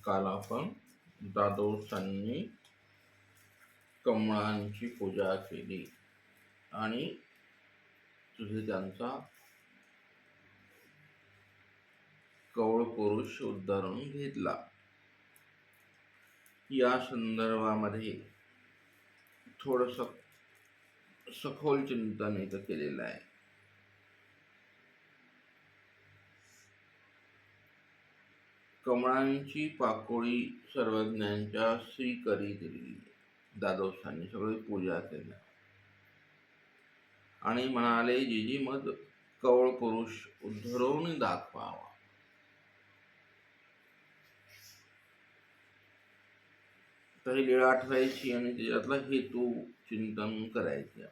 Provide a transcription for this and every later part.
काल आपण द्वादशांनी कमळांची पूजा केली आणि तुझे त्यांचा कवळ पुरुष उद्धारून घेतला. या संदर्भामध्ये थोडस सखोल चिंतन इथं केलेलं आहे. कमळांची पाकोळी सर्वज्ञांच्या श्रीकरी दिली. द्वादशांनी सगळी पूजा केली आणि म्हणाले, जिजी मद कवळ पुरुष उद्धरून दाखवावा. तर ही लीळा आठवायची आणि त्याच्यातला हेतू चिंतन करायचे.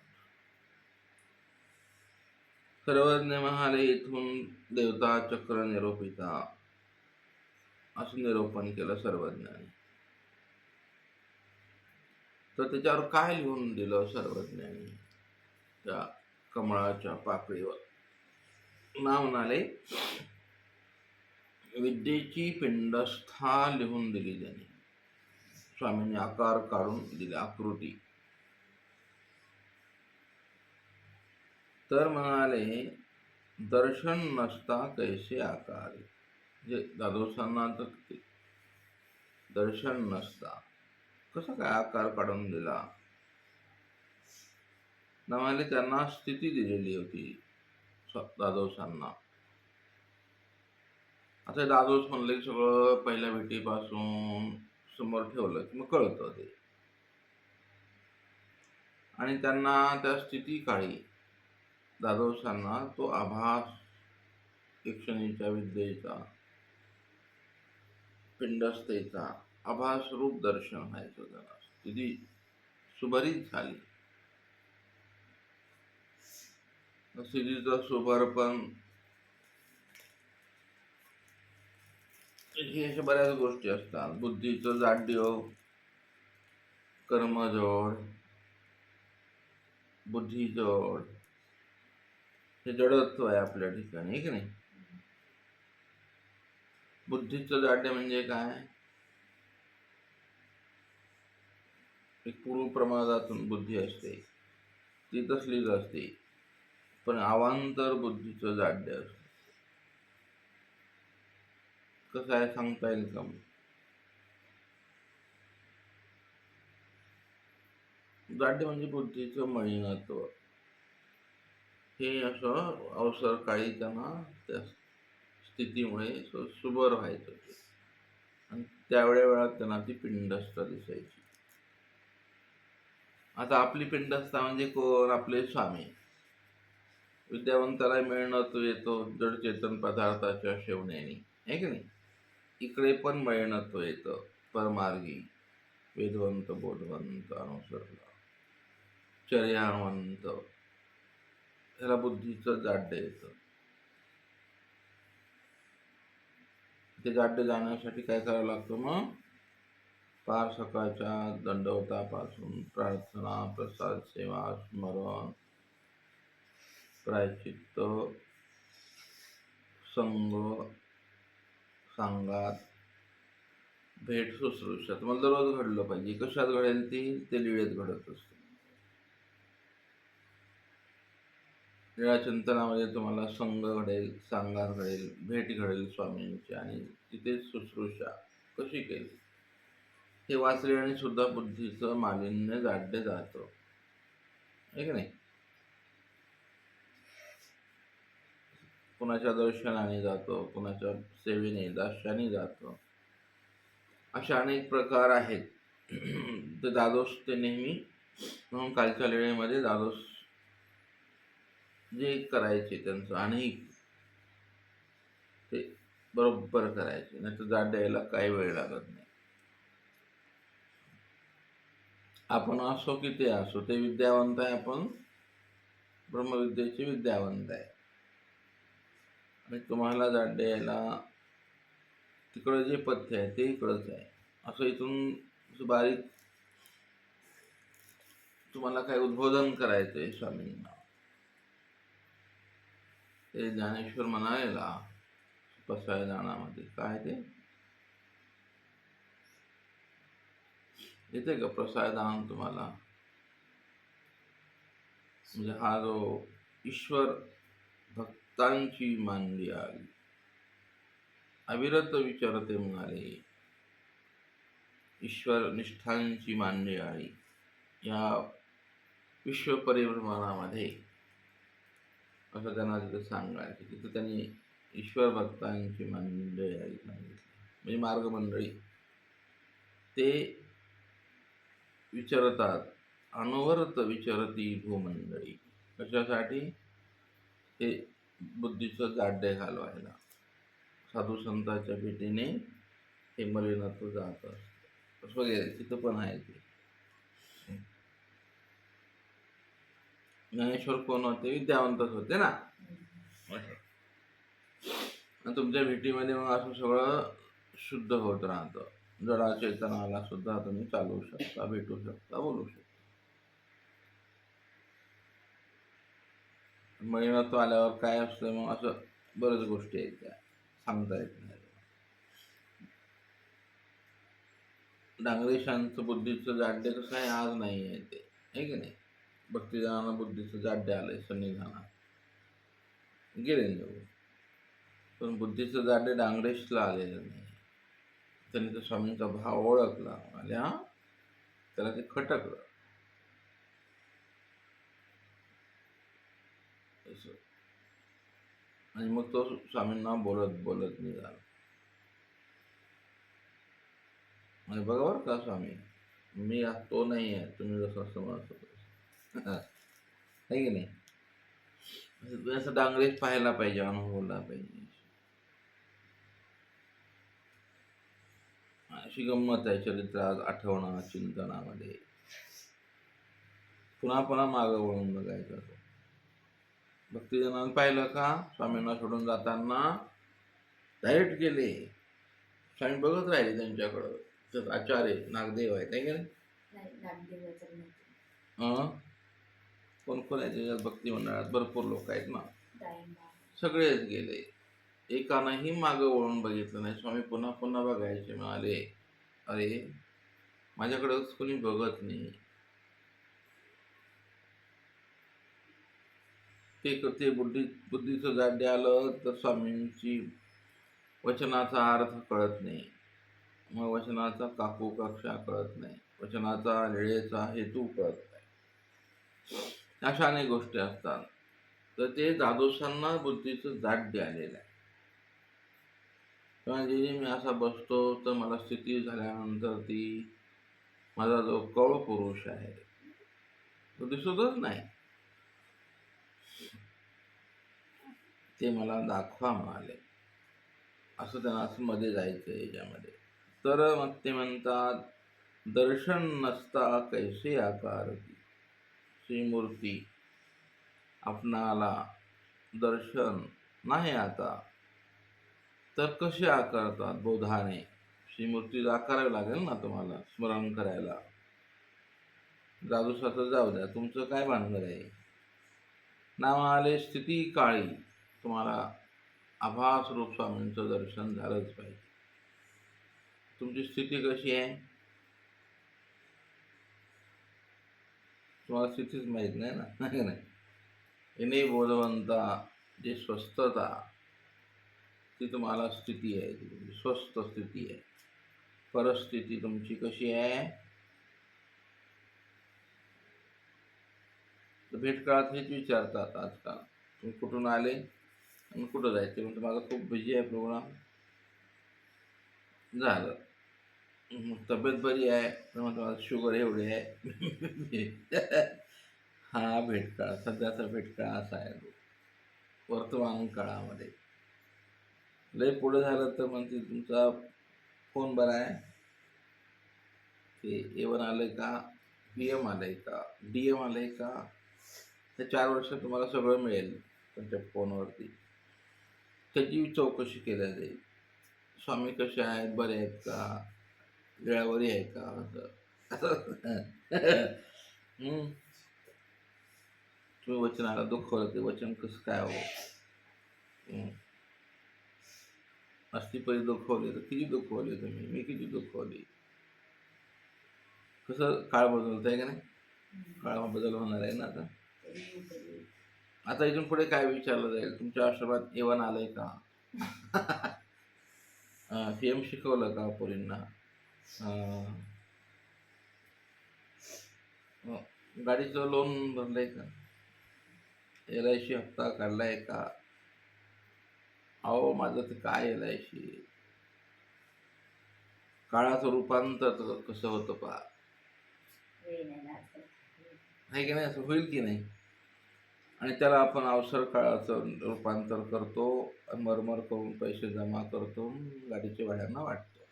सर्वज्ञ म्हणाले, इथून देवता चक्र निरोपिता असं निरूपण केलं सर्वज्ञाने. तर त्याच्यावर काय लिहून दिलं सर्वज्ञाने त्या कमळाच्या पाकळीवर? ना म्हणाले, विद्येची पिंडस्था लिहून दिली त्यांनी. स्वामींनी आकार काढून दिले, आकृती. तर म्हणाले, दर्शन नसता कैसे आकार. जे द्वादशांना तर दर्शन नसता कसा काय आकार काढून दिला. म्हणाले, त्यांना स्थिती दिलेली होती द्वादशांना. आता द्वादश म्हणले सगळं पहिल्या भेटीपासून समोर ठेवलं की मग कळतं ते. आणि त्यांना त्या स्थिती काळी द्वादशांना तो आभास शिक्षणीच्या विद्येचा पिंडस्थेचा आभास रूप दर्शन व्हायचं. त्याला स्थिती सुभरित झाली. स्थितीचं सुभरपण हे अशा बऱ्याच गोष्टी असतात. बुद्धीचं जाड्य, कर्मजोड, बुद्धीजोड, हे जडत्व आहे आपल्या ठिकाणी, आहे की नाही? बुद्धीचं जाड्य म्हणजे काय? एक पूर्व प्रमादातून बुद्धी असते, ती तसलीच असते, पण अवांतर बुद्धीचं जाड्य असतं. कसं आहे सांगता येईल का? जाड्य म्हणजे बुद्धीचं मलिनत्व. हे असं अवसर काळी त्यांना त्या स्थितीमुळे सुबर व्हायचं आणि त्यावेळेला त्यांना ती पिंडस्थ दिसायची. आता आपली पिंडस्था म्हणजे कोण? आपले स्वामी. विद्यावंताला मिळणत्व येतो जड चेतन पदार्थाच्या सेवण्याने, आहे की नाही? इकडे पण मिळणत्व येतं परमार्गी, वेदवंत, बोधवंत, अनुसरला, चर्यावंत. ह्याला बुद्धीचं जाड्य येतं. ते जाड्य जाण्यासाठी काय करावं लागतं मग? पार सकाळच्या दंडवतापासून प्रार्थना, प्रसाद सेवा, स्मरण, प्रायश्चित्त, संग, सांगात, भेट, शुश्रूषा मला दररोज घडलं पाहिजे. कशात घडेल ती? ते लीळेत घडत असतं. लीळा चिंतनामध्ये तुम्हाला संग घडेल, सांगात घडेल, भेट घडेल स्वामींची, आणि तिथे शुश्रूषा कशी केली हे वाचले आणि सुद्धा बुद्धीचं मालिन्य जाड्य जातं, आहे की नाही? कुणाच्या दर्शनाने जातो, कुणाच्या सेवेने, दास्याने जातो. अशा अनेक प्रकार आहेत. ते द्वादश ते नेहमी म्हणून कालच्या लेळेमध्ये द्वादश जे करायचे त्यांचं अनेक ते बरोबर करायचे, नाही तर जाड द्यायला काही वेळ लागत नाही. आपण असो की ते असो, ते विद्यावंत आहे. आपण ब्रह्मविद्येचे विद्यावंत आहे आणि तुम्हाला जाड द्यायला तिकडं जे पथ्य आहे ते इकडंच आहे. असं इथून बारीक तुम्हाला काय उद्बोधन करायचंय स्वामींना. ते ज्ञानेश्वर म्हणालेला 5व्या गाण्यामध्ये काय ते, येते का प्रसादान तुम्हाला? म्हणजे हा जो ईश्वर भक्तांची मानली आली, अविरत विचारते म्हणाले, ईश्वर निष्ठांची मानली आली. या विश्व परिभ्रमणामध्ये असं त्यांना तिथं सांगायचं. तिथं त्यांनी ईश्वर भक्तांची मंडळी आहे सांगितली, म्हणजे मार्गमंडळी. ते विचारतात, अनवरत विचरती भूमंडळी. कशासाठी? हे बुद्धीचं जाड्य घालवायला. साधू संतांच्या भेटीने हे मलिनत्व जात असतं वगैरे. तिथं पण आहे ते. ज्ञानेश्वर कोण होते? विद्यावंतच होते ना. तुमच्या भेटीमध्ये मग असं सगळं शुद्ध होत राहतं. जडा चेतनाला सुद्धा तुम्ही चालवू शकता, भेटू शकता, बोलू शकता. महिनत्व आल्यावर काय असतं मग, असं बऱ्याच गोष्टी आहेत त्या सांगता येत नाही. डांगरेशांचं बुद्धीचं जाड्य कसं आहे, आज नाही आहे ते, आहे की नाही. भक्तिजनांना बुद्धीचं जाड्य आलंय सन्निधानात, गेले निघून. पण बुद्धीचं जाड्य डांगरेशला आलेलं नाही. त्यांनी तो स्वामींचा भाव ओळखला, आल्या त्याला ते खटकलं. आणि मग तो स्वामींना बोलत बोलत निघाला. म्हणजे बघा बरं का स्वामी, मी तो नाही आहे, तुम्ही जसं समजतो आहे की नाही. असं डांगरेश पाहायला पाहिजे, अनुभवला पाहिजे. अशी गंमत आहे चरित्रात आठवणं चिंतनामध्ये. पुन्हा पुन्हा मागं वळून बघायचं. भक्तिजनांनी पाहिलं का, स्वामींना सोडून जाताना डायरेक्ट गेले. स्वामी बघत राहिले त्यांच्याकडं. तर आचार्य नागदेव आहेत, नाही का? कोण कोण आहे त्याच्यात भक्ती मंडळात? भरपूर लोक आहेत ना. सगळेच गेले, एकानंही मागं वळून बघितलं नाही. स्वामी पुन्हा पुन्हा बघायचे. म्हणाले, अरे माझ्याकडं कोणी बघत नाही. ते बुद्धीचं जाड्य आलं तर स्वामींची वचनाचा अर्थ कळत नाही. मग वचनाचा काकू कक्षा कळत नाही, वचनाचा वेळेचा हेतू कळत नाही. अशा अनेक गोष्टी असतात. तर ते दादोसांना बुद्धीचं जाड्य आलेलं आहे. किंवा जे मी असा बसतो तर मला स्थिती झाल्यानंतर ती माझा जो कौळ पुरुष आहे तो दिसतच नाही, ते मला दाखवा म्हणाले. असं त्यांना असं मध्ये जायचं याच्यामध्ये. तर मग ते म्हणतात, दर्शन नसता कैसे आकार श्रीमूर्ती, आपणाला दर्शन नाही आता तर कसे आकारतात बोधाने. श्रीमूर्ती आकारावी लागेल ना तुम्हाला स्मरण करायला. जादूसाचं जाऊ द्या, तुमचं काय भानगड आहे. नावाले स्थिती काळी तुम्हाला आभास रूप स्वामींचं दर्शन झालंच पाहिजे. तुमची स्थिती कशी आहे तुम्हाला स्थितीच माहीत नाही ना, नाही. इने बोधवंता जे स्वस्थता, ती तुम्हाला स्थिती आहे, ती तुमची स्वस्थ स्थिती आहे. परिस्थिती तुमची कशी आहे? तर भेटकाळात हेच विचारतात आजकाल, तुम्ही कुठून आले आणि कुठं जायचे. म्हणजे माझा खूप बिझी आहे प्रोग्राम, झालं. तब्येत बरी आहे तर मग माझं शुगर एवढी आहे. हा भेटकाळ, सध्याचा भेटकाळ असा आहे वर्तमान काळामध्ये. लय पुढे झालं तर म्हणते तुमचा फोन बरा आहे, ते A1 आलंय का, PM आलंय का, DM आलंय का. ते 4 वर्ष तुम्हाला सगळं मिळेल तुमच्या फोनवरती. त्याची चौकशी केल्या जाईल. स्वामी कसे आहेत, बरे आहेत का, वेळावरी आहे का, असं. तुम्ही वचनाला दुखवलं, ते वचन कसं काय हो. अस्थिपरी दुखवले तर किती दुखवले तुम्ही, मी किती दुखवली. कसं काळ बदलत आहे का नाही, काळ बदल होणार आहे ना आता. आता इथून पुढे काय विचारलं जाईल, तुमच्या आश्रमात एवन आलंय का? पीएम शिकवलं का पोरींना? गाडीचं लोन भरलंय का? LIC हप्ता काढलाय का? अहो माझं ते काय LIC, काळाचं रूपांतर कसं होतं पहा, आहे की नाही, असं होईल की नाही. आणि त्याला आपण अवसर काळाचं रूपांतर करतो, मरमर करून पैसे जमा करतो, गाडीच्या भाड्यांना वाटतो.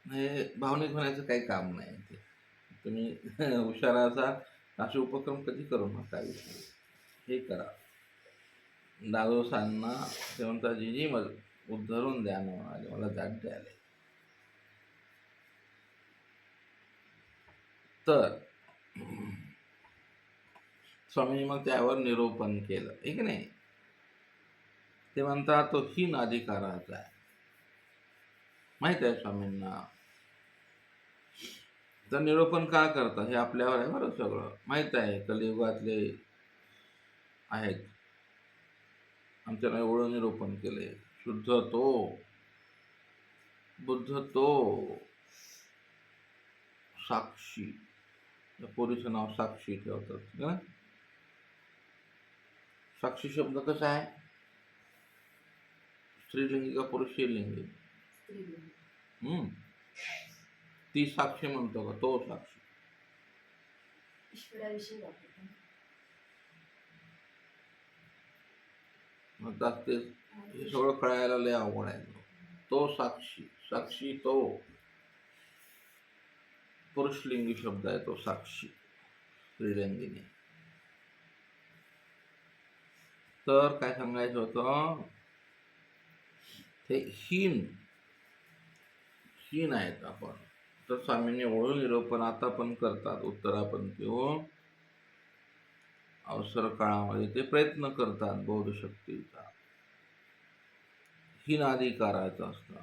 हे भावनिक होण्याचं काही काम नाही. ते तुम्ही हुशार असाल, असे उपक्रम कधी करू नका. हे करा, दादोसांना ते म्हणतात जी उद्धरून द्या ना, मला जाग द्यायला. तर स्वामींनी मग त्यावर निरूपण केलं, आहे की नाही. ते म्हणतात तो हीन अधिकाराचा आहे, माहित आहे स्वामींना. तर निरूपण का करतात हे आपल्यावर आहे बरं, सगळं माहित आहे. कलियुगातले आहेत, आमच्याला एवढं निरूपण केले. शुद्ध तो, बुद्ध तो, साक्षी. पोरीचं नाव साक्षी ठेवतात. साक्षी शब्द कसा आहे, स्त्रीलिंगी का पुरुषलिंगी? ती साक्षी म्हणतो का, तो साक्षी? म्हणतात ते हे सगळं कळायला लय अवघड आहे. तो साक्षी, साक्षी तो पुरुषलिंगी शब्द आहे, तो साक्षी स्त्रीलिंगीने. तर काय सांगायचं होतं, ते हीन आहेत आपण. तर स्वामींनी एवढं निरूपण आता पण करतात, उत्तरापंथी हो, अवसर काळामध्ये ते प्रयत्न करतात बौद्ध शक्तीचा. हीनाधिकाराचं असतं.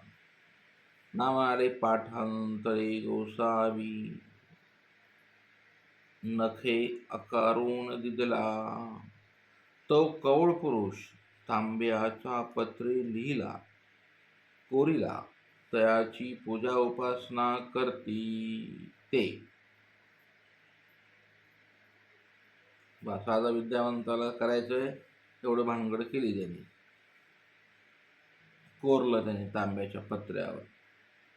नावारे पाठांतरे गोसावी, नखे अकारून दिदला, तो कवळ पुरुष तांब्याच्या पत्रे लिहिला, कोरीला तयाची पूजा उपासना करती ते. साधा विद्यावंताला करायचंय एवढं भानगड केली त्यांनी, कोरलं त्यांनी तांब्याच्या पत्र्यावर,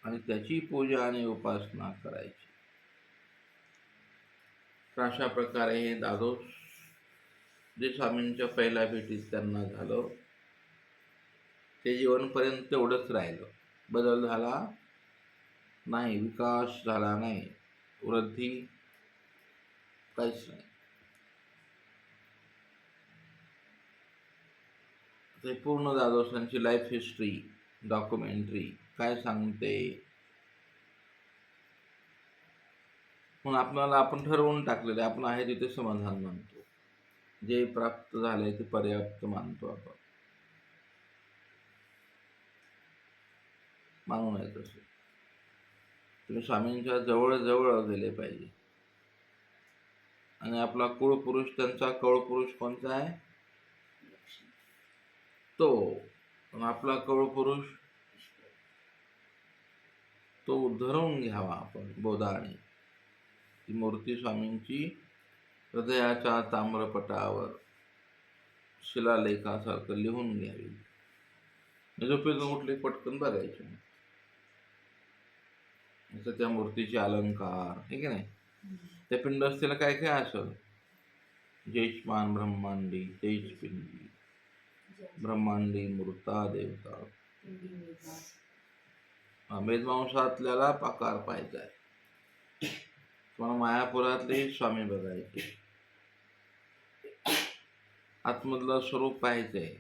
आणि त्याची पूजा आणि उपासना करायची. अशा प्रकारे हे दादोस जे स्वामींच्या पहिल्या भेटीत त्यांना झालं, ते जीवनपर्यंत तेवढंच राहिलं. बदल झाला नाही, विकास झाला नाही, वृद्धी काहीच नाही. ते पूर्ण दादोसांची लाईफ हिस्ट्री डॉक्युमेंटरी काय सांगते. म्हणून आपल्याला आपण ठरवून टाकलेलं आपण आहे तिथे समाधान मानतो, जे प्राप्त झाले ते पर्याप्त मानतो. आपण मानू नये तसे. तुम्ही स्वामींच्या जवळ जवळ गेले पाहिजे. आणि आपला कुळपुरुष, त्यांचा कवळपुरुष कोणता आहे, तो. आपला कवळपुरुष तो उद्धरून घ्यावा आपण बोधाने. ती मूर्ती स्वामींची हृदयाच्या ताम्रपटावर शिलालेखासारखं लिहून घ्यावी. झोपेतून उठले पटकन बघायचे, असं त्या मूर्तीचे अलंकार, हे की नाही. त्या पिंडस्थीला काय काय असं, जैष्मान ब्रह्मांडी, जैश पिंडी ब्रह्मांडी मूर्ता देवता. मेदमांसातल्याला पाकार पाहायचा आहे. तुम्हाला मायापुरातले स्वामी बघायचे, आतमधलं स्वरूप पाहायचंय.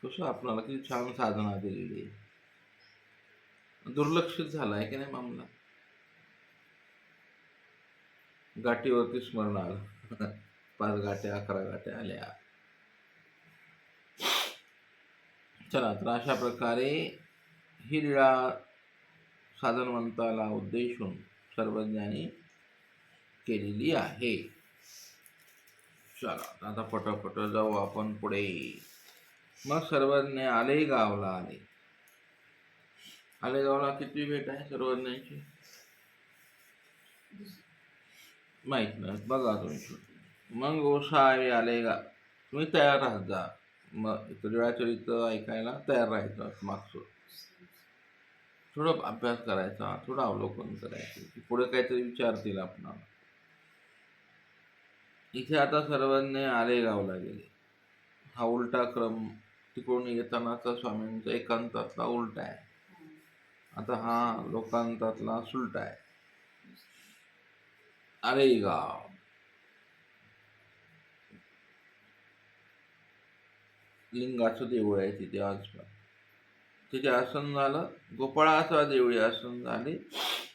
कसं आपल्याला किती छान साधना दिलेली आहे. दुर्लक्षित झाला आहे की नाही मामला. गाठीवरती स्मरण आलं 5 गाठ्या 11 गाठ्या आल्या. चला, तर अशा प्रकारे ही लीळा साधनवंताला उद्देशून सर्वज्ञांनी केलेली आहे. चला आता पटापट जाऊ आपण पुढे. मग सर्वज्ञ आलेगावला आले. आलेगावला किती भेट आहे सर्वज्ञांची माहित नाही, बघा तुम्ही. मग गोसावी आलेगा, तुम्ही तयार राहत जा. मग लीळाचरित्र ऐकायला तयार राहायचं. मागचं थोडं अभ्यास करायचा, थोडं अवलोकन करायचं की पुढे काहीतरी विचारतील आपणाला. इथे आता सर्वज्ञ आलेगावला गेले. हा उलटा क्रम तिकडून येतानाचा स्वामींचा एकांतातला उलटा आहे. आता हा लोकांतातला सुलटा आहे. आलेगाव लिंगाचं देऊळ आहे तिथे आजपास. तिथे आसन झालं, गोपाळाचा देवळी आसन झाले,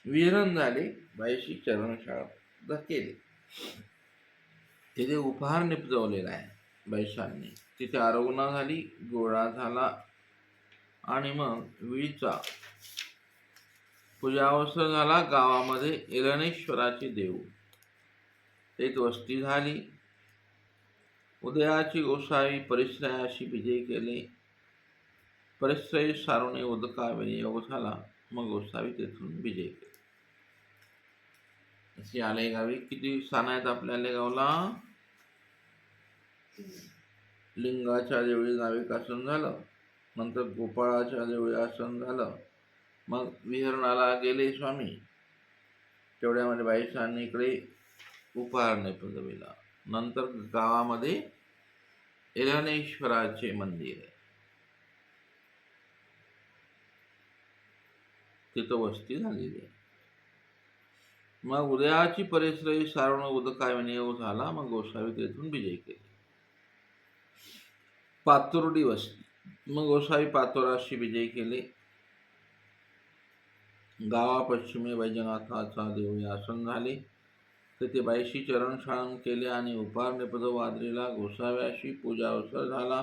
विहरण झाले, बाईशी चरणशाळा केले. तिथे उपहार निपजवलेला आहे बैशांनी. तिथे आरोग्य झाली, गोळा झाला आणि मग विळीचा पूजाअवसर झाला. गावामध्ये इरणेश्वराचे देऊळ, तेच वस्ती झाली. उदयाची गोसावी परिश्रयाशी विजय केले. परिश्रय सारुणे उदका विनियोग झाला. मग गोसावी तेथून विजय केले. अशी आलेगावी किती स्थान आहेत आपल्या आलेगावला? लिंगाच्या देवळी नाविक आसन झालं, नंतर गोपाळाच्या देवळी आसन झालं, मग विहरणाला गेले स्वामी. तेवढ्यामध्ये बाईसांनी इकडे उपहार निपजविला. नंतर गावामध्ये इरणेश्वराचे मंदिर आहे, तिथं वस्ती झालेली आहे. मग उदयाची परिश्रयी सारुण उदका विनियोग झाला. मग गोसावी तेथून विजय केले. पातुर्डी वस्ती, मग गोसावी पातोराशी विजय केले. गावा पश्चिमे वैजनाथाचा देवळी आसन झाले. तेथे बाईशी चरणशाळन केले आणि उपहार निपजव आदरीला. गोसाव्याशी पूजा अवसर झाला,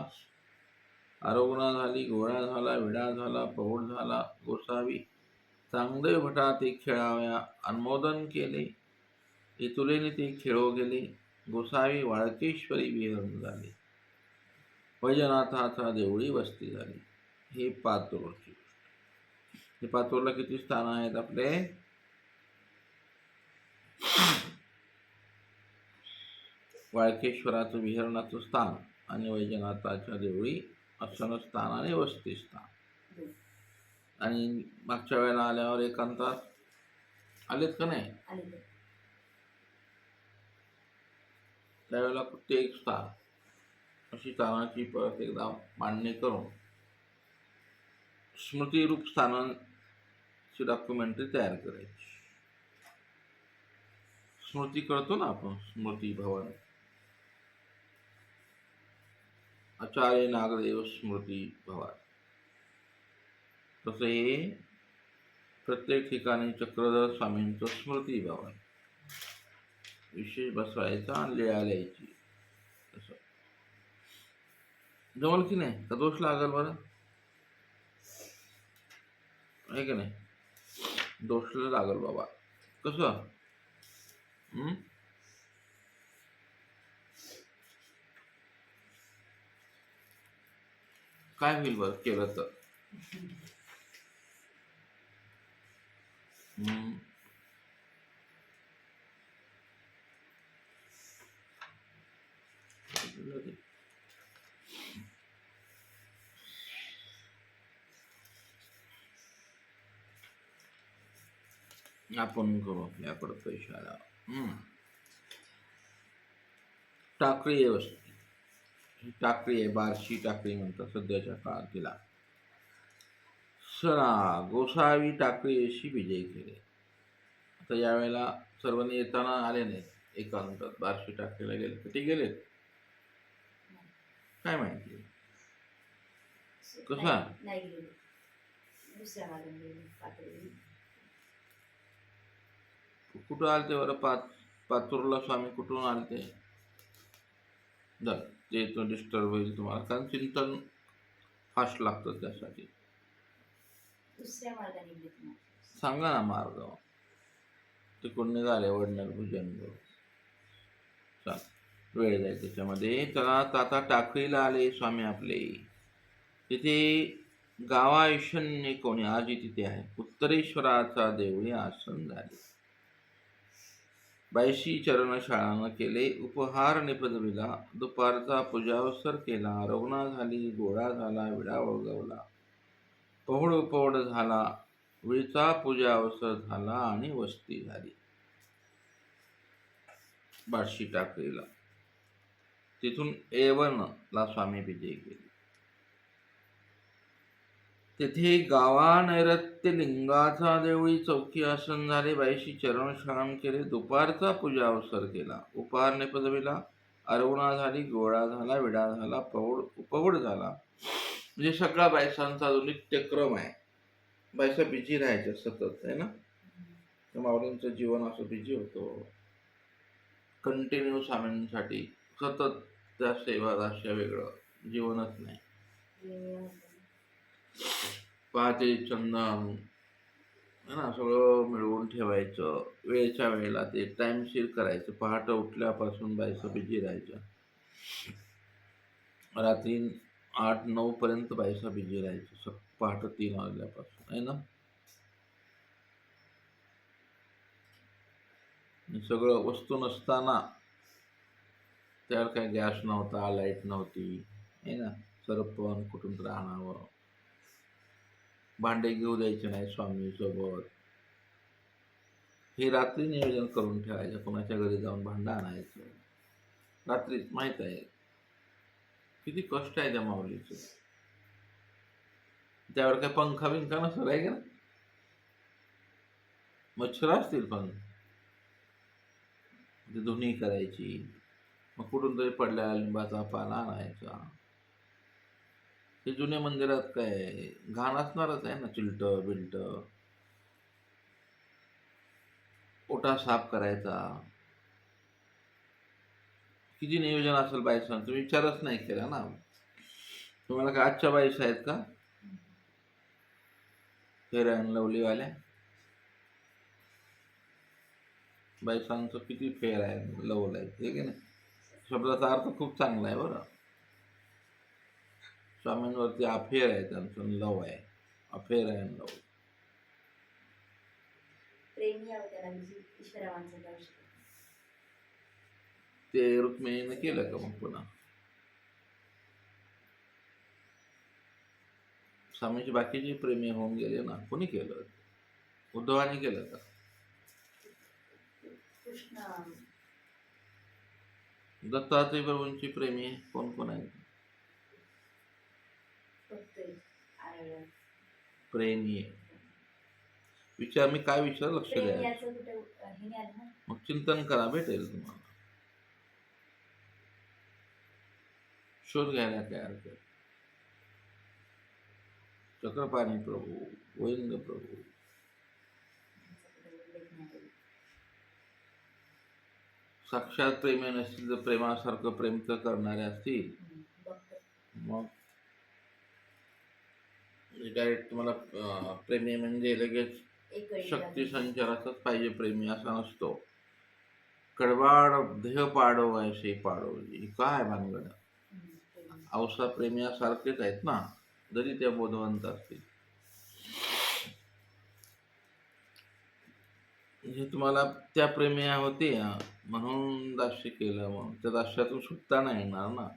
आरोग्य झाली, गोळा झाला, विडा झाला, प्रौढ झाला. गोसावी चांगले भटा ते खेळाव्या अनुमोदन केले. इतुलेने ते खेळो गेले. गोसावी वाळकेश्वरी विहरण झाले. वैजनाथाचा देवळी वस्ती झाली. हे पातूरची. हे पातूरला किती स्थान आहेत आपले? वाळकेश्वराचं विहरणाचं स्थान आणि वैजनाथाच्या देवळी आसन स्थान आणि वस्ती स्थान. आणि मागच्या वेळेला आल्यावर एकांतात आलेत का नाही? त्यावेळेला फक्त एक स्थान, अशी स्थानाची परत एकदा मांडणी करून स्मृतिरूप स्थानांची डॉक्युमेंटरी तयार करायची. स्मृती करतो ना आपण, स्मृती भवन, आचार्य नागदेव स्मृती भवन, तसं हे प्रत्येक ठिकाणी चक्रधर स्वामींचं स्मृती भवन विशेष बसवायचा आणि लिळा लिहायची. असं जमल की नाही? का दोष लागल बरं? आहे की नाही? दोषला लागल बाबा. कसं? काय होईल बरं केलं तर? आपण करू आपल्याकडं पैशाला. टाकळी आहे वस्ती. ही टाकळी आहे, बारशी टाकळी म्हणतात सध्याच्या काळात तिला. सणा गोसावी टाकळीशी विजय केले. आता यावेळेला सर्वांनी येताना आले नाहीत एकांतात. बारशी टाकळीला गेले, किती गेलेत काय माहिती. कसा कुठं आलते बरं? पातूरला स्वामी कुठून आलते? ते तो डिस्टर्ब होईल तुम्हाला, कारण चिंतन फास्ट लागतं त्यासाठी. दुसऱ्या मार्गाने गेलेत मग. सांगा ना मार्ग. तिकडून निघाले वडनेर भुजंग. वेळ जाईल त्याच्यामध्ये. तर आता टाकळीला आले स्वामी आपले. तिथे गावा ईशान्य कोणी आजी तिथे आहे. उत्तरेश्वराचा देवळी आसन झाले. बायशी चरणशाळानं केले उपहार निपजविला. दुपारचा पूजावसर केला. रवणा झाली, गोळा झाला, विडा वळगवला. पहुड उपवड झाला, विळचा पूजा अवसर झाला आणि वस्ती झाली. बार्शी टाकळीला. तिथून A1 ला स्वामी विजय केले. तेथे गावा नैऋत्य लिंगाचा देवळी चौकी आसन झाले. बाईशी चरणशाळान केले. दुपारचा पूजा अवसर केला. उपहार निपजविला. अरवणा झाली, गोळा झाला, विडा झाला, उपवड झाला. म्हणजे सगळा बायसांचा जो नित्यक्रम आहे. बायसा बिझी राहायच्या सतत आहे ना. माऊलींचं जीवन असं बिझी होतं. कंटिन्यू स्वामींसाठी सतत त्या सेवा दास्य वेगळं जीवनच नाही. पहाटे चंदन है ना सगळं मिळवून ठेवायचं. वेळच्या वेळेला ते टाईमशीर करायचं. पहाटे उठल्यापासून बायसा बिझी राहायच्या. रात्री 8-9 पर्यंत बायसा बिझी राहायच्या. पहाटे 3 वाजल्यापासून आहे ना. सगळं वस्तू नसताना त्यावर काही गॅस नव्हता, लाईट नव्हती आहे ना. सरपण कुठून तर आणावं. भांडे घेऊ द्यायचे नाही स्वामी सोबत. हे रात्री नियोजन करून ठेवायचं. कोणाच्या घरी जाऊन भांडं आणायचं रात्रीच. माहीत आहे किती कष्ट आहे त्या माऊलीचं. त्यावर काय पंखा बिंखा नसतं आहे का. मच्छर असतील पण ती धुणी करायची. मग कुठून तरी पडलेला लिंबाचा पाला आणायचा. हे जुन्या मंदिरात काय घाण असणारच आहे ना. चिलट बिलट. ओटा साफ करायचा. किती नियोजन असेल बायसांचं. तुम्ही विचारच नाही केला ना. तुम्हाला काय आजच्या बाईस आहेत का फेअर अँड लवलीवाल्या. बायसांचं किती फेअर आहे लवल आहे हे की नाही. शब्दाचा अर्थ खूप चांगला आहे बरं. स्वामींवरती अफेअर आहे त्यांचं. लव आहे. अफेअर आहे लव. प्रेमी अवतारा ईश्वरावांचं दर्शन. ते रुक्मिणीनं केलं का मग पुन्हा. स्वामीची बाकीचे प्रेमी होऊन गेले ना. कोणी केलं. उद्धवाने केलं का. कृष्ण दत्तात्रय प्रभूंची प्रेमी कोण कोण आहे. प्रेमी विचार. मी काय विचार लक्ष द्या. मग चिंतन करा भेटेल तुम्हाला. शोध घ्यायला काय हरकत. चक्रपाणी प्रभू, गोविंद प्रभू. साक्षात प्रेमी नसतील तर प्रेमासारखं प्रेम तर करणारे असतील. मग डायरेक्ट तुम्हाला प्रेमी म्हणजे लगेच शक्ती संचाराचाच पाहिजे प्रेमी असा नसतो. कडवाड देह पाडो ऐसे पाडो. काय भानगड. औसा प्रेमियासारखेच आहेत ना जरी त्या बोधवंत असतील. हे तुम्हाला त्या प्रेमिया होते म्हणून दास्य केलं. मग त्या दास्यातून सुटता नाही येणार ना.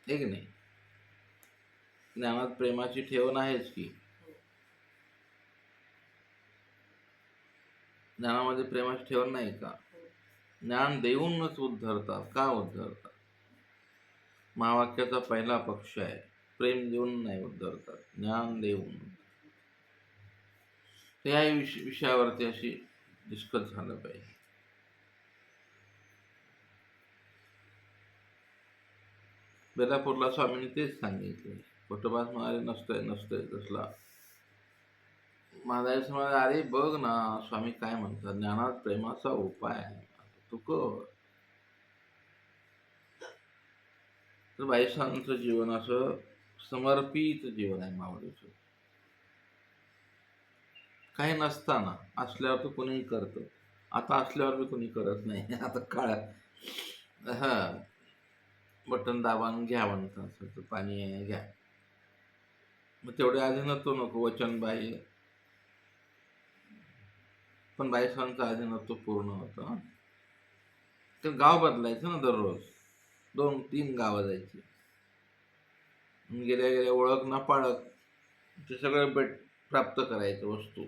हे की नाही. ज्ञानात प्रेमाची ठेवण आहेच की. ज्ञानामध्ये प्रेमाची ठेवण नाही का. ज्ञान देऊनच उद्धरतात. का उद्धरतात. महावाक्याचा पहिला पक्ष आहे. प्रेम देऊन नाही उद्धरतात, ज्ञान देऊन. या विषयावरती अशी डिस्कस झालं पाहिजे. बेलापूरला स्वामींनी तेच सांगितले. पोटोबास म्हणाले नसतंय तसला. माझा समाज अरे बघ ना स्वामी काय म्हणतात. ज्ञानात प्रेमाचा उपाय आहे. तू कर. तर बाईसांचं जीवन असं समर्पित जीवन आहे माऊलीचं. काही नसताना. असल्यावर तर कोणीही करतं. आता असल्यावर बी कोणी करत नाही. आता काळ हां, बटन दाबा आणि घ्या म्हणतात. असं पाणी आहे घ्या. मग तेवढे अधीनत्व नको वचनबाह्य. पण बायसांचं अधीनत्व पूर्ण होतं हं. तर गाव बदलायचं ना दररोज. 2-3 गावं जायची. गेल्या गेल्या ओळख ना पाळख ते सगळं प्राप्त करायचं वस्तू.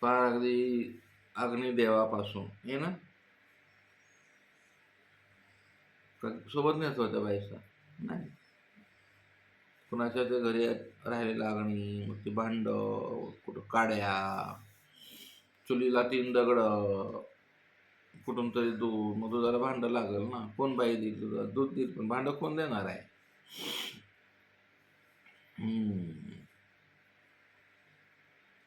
फार अगदी अग्निदेवापासून हे ना सोबत नेत होत्या बायका. नाही. कुणाच्या ते घरी राहिलेलं अग्नी, मग ती भांडं, कुठं काड्या, चुलीला 3 दगडं, कुठून तरी दूध, मग दुधाला भांडं लागेल ना. कोण बाई देईल दुधात? दूध देईल पण भांडं कोण देणार आहे? हम्म.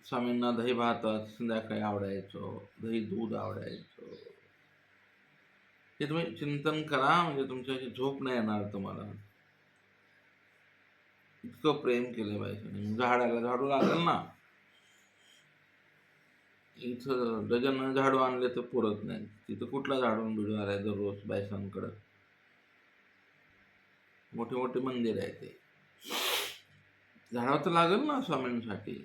स्वामींना दही भातात संध्याकाळी आवडायचं, दही दूध आवडायचं. हे तुम्ही चिंतन करा म्हणजे तुमच्याशी झोप नाही येणार तुम्हाला. इतकं प्रेम केलं पाहिजे. झाडाला झाडू लागेल ना. इथं डझन झाडू आणले तर पुरत नाही. तिथं कुठला झाडून बिडून आहे दररोज बायसांकडं. मोठे मोठे मंदिर आहे ते. झाडावं तर लागेल ना स्वामींसाठी.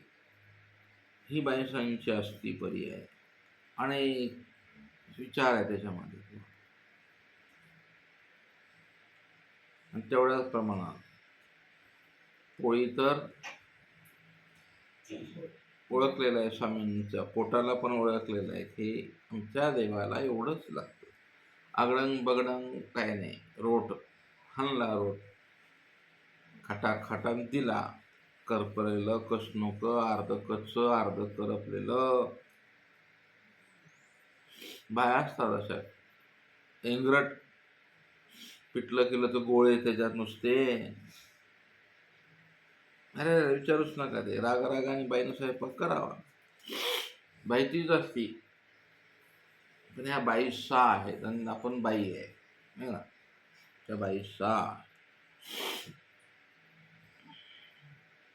ही बायसांची असती परी आहे. आणि विचार आहे त्याच्यामध्ये. आणि तेवढ्याच प्रमाणात पोळी तर ओळखलेलं आहे स्वामींच्या पोटाला पण ओळखलेलं आहे की आमच्या देवाला एवढंच लागतं. आगडंग बगडंग काय नाही. रोट हाणला रोट खटाखटान दिला. करपलेलं कसणूक, अर्ध कच्च अर्ध करपलेलं. बाया असतात अशा एंगरट. पिठलं केलं तर गोळे त्याच्यात नुसते. अरे विचारूच नका ते. रागाने बाईनं स्वयंपाक करावा. बाई तीच असती. पण ह्या बाई 6 आहेत आणि आपण बाई आहे है ना. त्या बाई 6.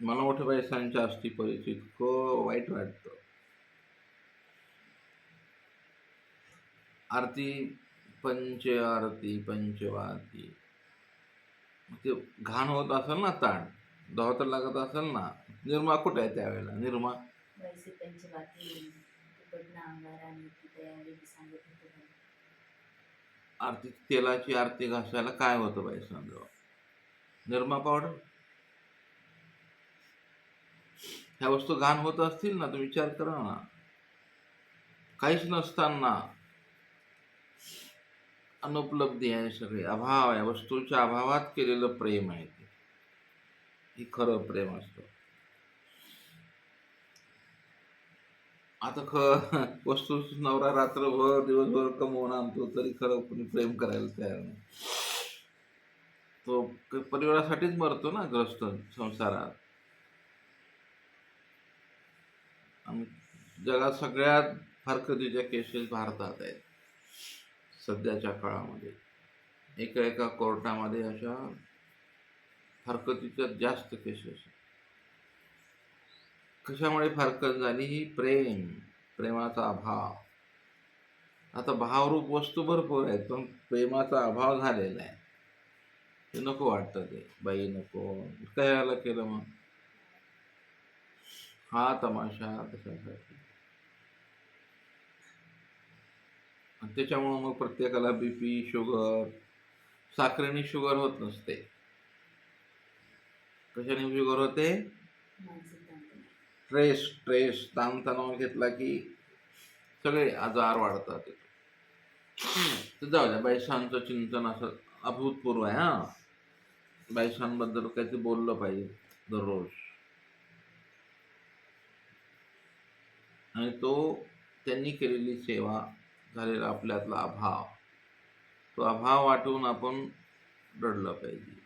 मला मोठ्या बाईसांच्या असती परिचय इतकं वाईट वाटतं. आरती पंच आरती पंचवाती. ते घाण होत असेल ना ताण धावतर लागत असेल ना. निर्मा कुठे आहे त्यावेळेला निर्मा. वैसे पंचवाती तिकडनं अंगारा आणि ती तयारी सांगत होते मला. आरती तेलाची आरती घासायला काय होतं बाई सांगा. निर्मा पावडर. ह्या वस्तू घाण होत असतील ना तर विचार करा ना. काहीच नसताना अनुपलब्धी आहे सगळे अभाव आहे. वस्तूच्या अभावात केलेलं प्रेम आहे ते. हे खरं प्रेम असतं. आता वस्तू नवरा रात्रभर दिवसभर कमवून आणतो तरी खरं कोणी प्रेम करायला तयार नाही. तो परिवारासाठीच मरतो ना ग्रस्त संसारात. आणि जगात सगळ्यात हरकतीच्या केसेस भारतात आहेत सध्याच्या काळामध्ये. एका कोर्टामध्ये अशा हरकतीच्या जास्त केसेस. कशामुळे हरकत झाली? ही प्रेमाचा अभाव. आता भावरूप वस्तू भरपूर आहेत पण प्रेमाचा अभाव झालेला आहे. ते नको वाटतं. ते बाई नको काय केलं मग. हा तमाशा कशासाठी. त्याच्यामुळं मग प्रत्येकाला बीपी शुगर. साखरेने शुगर होत नसते. कशाने शुगर होते? स्ट्रेस ताणतणाव घेतला की सगळे आजार वाढतात. तर जाऊ द्या. बायसांचं चिंतन असं अभूतपूर्व आहे हा. बायसांबद्दल काहीतरी बोललं पाहिजे दररोज. आणि तो त्यांनी केलेली सेवा झालेला आपल्यातला अभाव. तो अभाव वाटून आपण रडलं पाहिजे.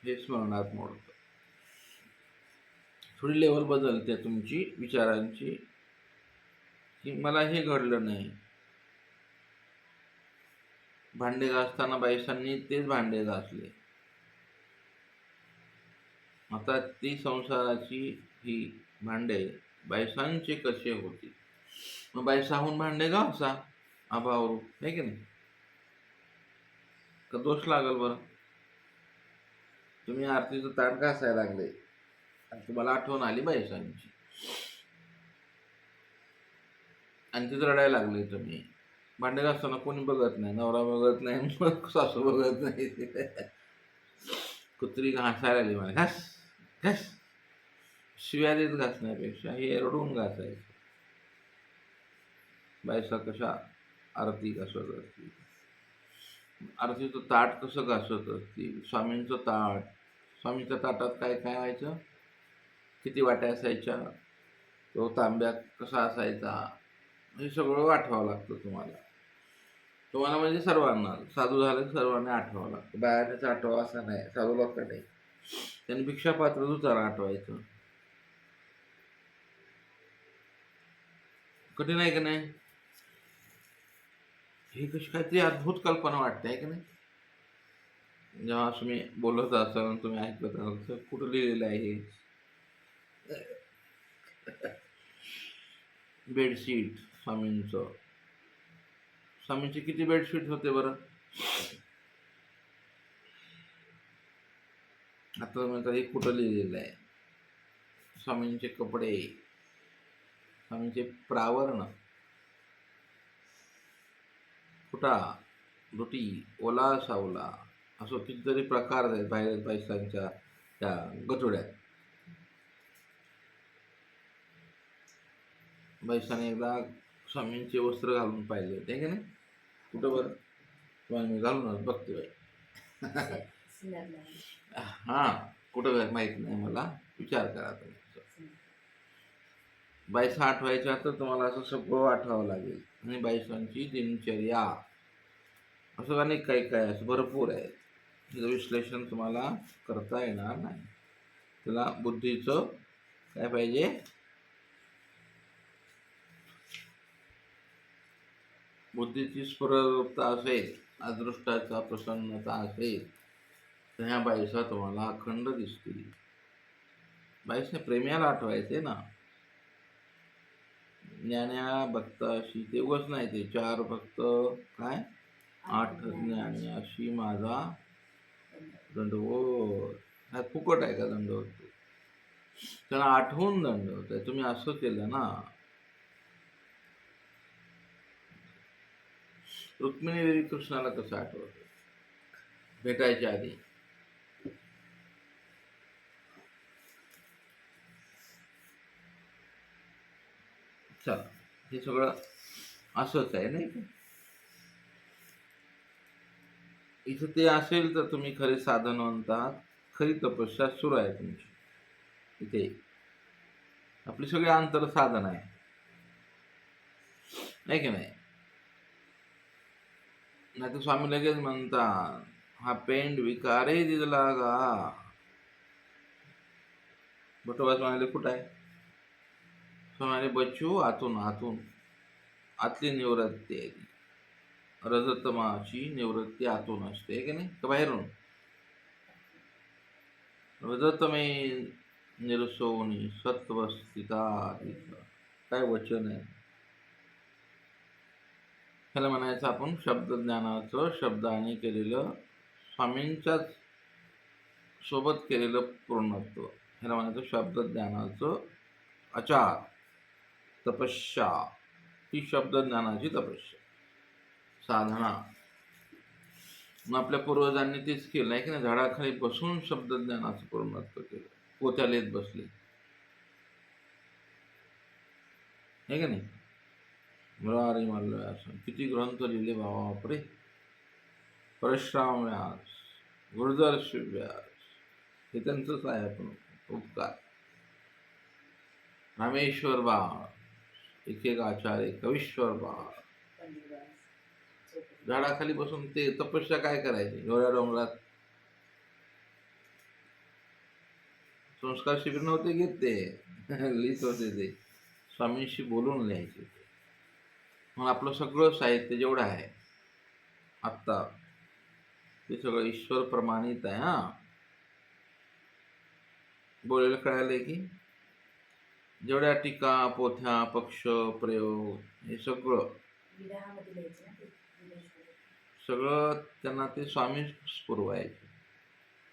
हे स्मरणात मोडतं. थोडी लेवल बदलते तुमची विचारांची की मला हे घडलं नाही. भांडे घासताना बायसांनी तेच भांडे घासले. आता ती संसाराची ही भांडे बायसांचे कसे होते. मग बायसाहून भांडे घासा आभावरू, आहे की नाही? का दोष लागल बरं? तुम्ही आरतीचं ताट घासायला लागले आणि तुम्हाला आठवण आली बायसांची आणि तिथं रडायला लागले तुम्ही. भांडे घासताना कोणी बघत नाही, नवरा बघत नाही, मग सासू बघत नाही. कुत्री घासायला लागली मला, घास घास. शिव्या देत घासण्यापेक्षा हे रडून घासायचं. बायसा कशा आरती घासत असतील, आरतीचं ताट कसं घासत असतील, स्वामींचं ताट, स्वामीच्या ताटात काय काय व्हायचं, किती वाट्या असायच्या, तो तांब्या कसा असायचा, हे सगळं आठवावं लागतं तुम्हाला. तुम्हाला म्हणजे सर्वांना, साधू झालं की सर्वांना आठवावं लागतं. बाहेरच आठवा असं नाही, साधू लोक नाही. त्यांनी भिक्षापात्र दुचार आठवायचं. कठीण आहे की नाही? ही कशी काहीतरी अद्भुत कल्पना वाटते, आहे की नाही? जेव्हा तुम्ही बोलत असाल, तुम्ही ऐकत असाल, तर कुठं लिहिलेलं आहे हे? बेडशीट स्वामींचं. स्वामींचे किती बेडशीट होते बरं? आता म्हणतात हे कुठं लिहिलेलं आहे? स्वामींचे कपडे, स्वामींचे प्रावरण, फुटा, दुटी, ओला सावला, असं कितीतरी प्रकार आहेत बाहेर पैशांच्या त्या गठोड्यात. बैसाने एकदा स्वामींचे वस्त्र घालून पाहिले होते की नाही? कुठं बरं? तुम्हाला मी घालूनच बघतोय. हां, कुठं माहीत नाही मला, विचार करा तुम्ही. बायसा आठवायच्या तर तुम्हाला असं सगळं आठवावं लागेल. आणि बायसांची दिनचर्या असं अनेक काही काय असं भरपूर आहे. त्याचं विश्लेषण तुम्हाला करता येणार नाही. त्याला बुद्धीचं काय पाहिजे, बुद्धीची स्फुरता असेल, अदृष्टाचा प्रसन्नता असेल, तर ह्या बायसा तुम्हाला अखंड दिसतील. बायसा प्रेम्याला आठवायचे ना. ज्ञान्या भक्ताशी ते उगाच नाही, ते 4 भक्त काय 8 ज्ञान्याशी माझा दंडवत. हा फुकट आहे का दंडवत? त्याला आठवून दंडवत आहे. तुम्ही असं केलं ना. रुक्मिणी देवी कृष्णाला कसं आठवत भेटायच्या आधी? चला, हे सगळं असंच आहे नाही का? इथं ते असेल तर तुम्ही खरे साधनवंत आहात, खरी तपस्या सुरू आहे तुमची. इथे आपली सगळी अंतर साधन आहे, नाही की नाही? नाही तर स्वामी लगेच म्हणतात, हा पेंड विकारे दिला गा. बटोबाज म्हणाले कुठं आहे? स्वामी बच्चू आतून आतून आतली निवृत्ती आहे. रजतमाची निवृत्ती आतून असते की नाही, का बाहेरून? रजतमे निरसोनी सत्वस्थिता, काय वचन आहे? ह्याला म्हणायचं आपण शब्दज्ञानाचं, शब्दाने केलेलं, स्वामींच्याच सोबत केलेलं पूर्णत्व. ह्याला म्हणायचं शब्दज्ञानाचं आचार, तपस्या. ही शब्दज्ञानाची तपस्या साधना. मग आपल्या पूर्वजांनी तेच केलं आहे की नाही? झाडाखाली बसून शब्दज्ञानाचं पूर्णत्व केलं, पोत्यालेत बसले, हे का नाही? मुरारी मल्लव्यासन किती ग्रंथ लिहिले बाबा, बापरे. परशुराम व्यास, गुरुदर्श व्यास, हे त्यांचंच आहे आपण उपकार. रामेश्वर बाळ, एक एक आचार्य, कवीश्वर बाळ, झाडाखाली बसून ते तपस्या काय करायची? डोळ्या डोंगरात संस्कार शिबिर नव्हते घेत ते, लिहित होते ते, स्वामींशी बोलून लिहायचे ते. मग आपलं सगळं साहित्य जेवढं आहे आत्ता, ते सगळं ईश्वर प्रमाणित आहे. हां, बोलायला कळालंय की जेवढ्या टीका पोथ्या पक्ष प्रयोग हे सगळं विरहामध्ये लिहायचे ना ते विदेशमध्ये. सगळं त्यांना ते स्वामी पुरवायचे.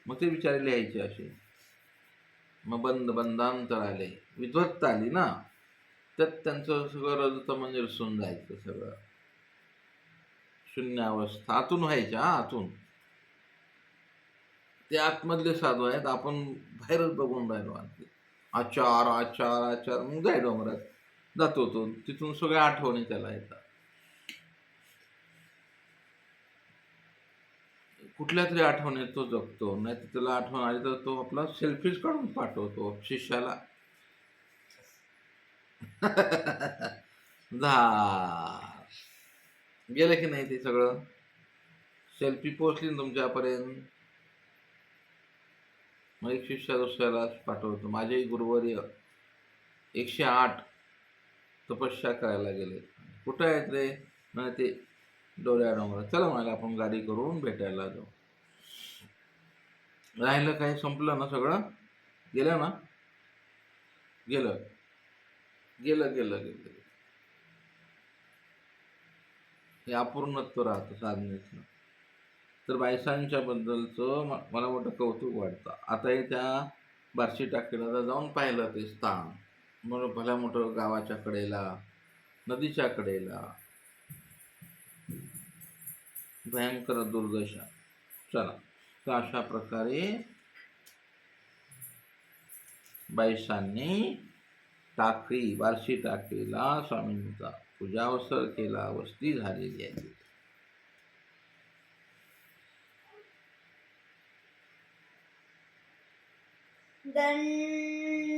मग ते बिचारे लिहायचे असे. मग बंधांतर आले, विद्वत्ता आली ना, त्यात त्यांचं सगळं रजतम निरसून जायचं सगळं. शून्य अवस्था आतून व्हायच्या, आतून. ते आतमधले साधू आहेत, आपण बाहेरच बघून राहिलो आणखी. आचार आचार आचार, मग जाय डोंगरात जातो तो, तिथून सगळ्या आठवणी त्याला येतात. कुठल्या तरी आठवणीत तो जगतो, नाही तर त्याला आठवण आली तर तो आपला सेल्फीज काढून पाठवतो शिष्याला. गेलं की नाही ते सगळं. सेल्फी पोचली ना तुमच्यापर्यंत, मग एक शिष्य दुसऱ्याला पाठवतो. माझे गुरुवर्य 108 तपस्या करायला गेले. कुठं आहेत रे? म्हणे ते डोऱ्या डोंगरात. चला मला आपण गाडी करून भेटायला जाऊ. राहिलं काय? संपलं ना सगळं? गेलं ना? गेलं गेलं गेलं गेलं. हे अपूर्णत्व राहतं साधनेतलं. तर बायसांच्या बद्दलचं मला मोठं कौतुक वाटतं. आताही त्या बार्शी टाकीला जाऊन पाहिलं ते स्थान. मग भल्या मोठं गावाच्या कडेला, नदीच्या कडेला, भयंकर दुर्दशा. चला, तर अशा प्रकारे बाईसांनी टाकळी, बार्शी टाकळीला स्वामींचा पूजावसर केला, वस्ती झालेली आहे. दंड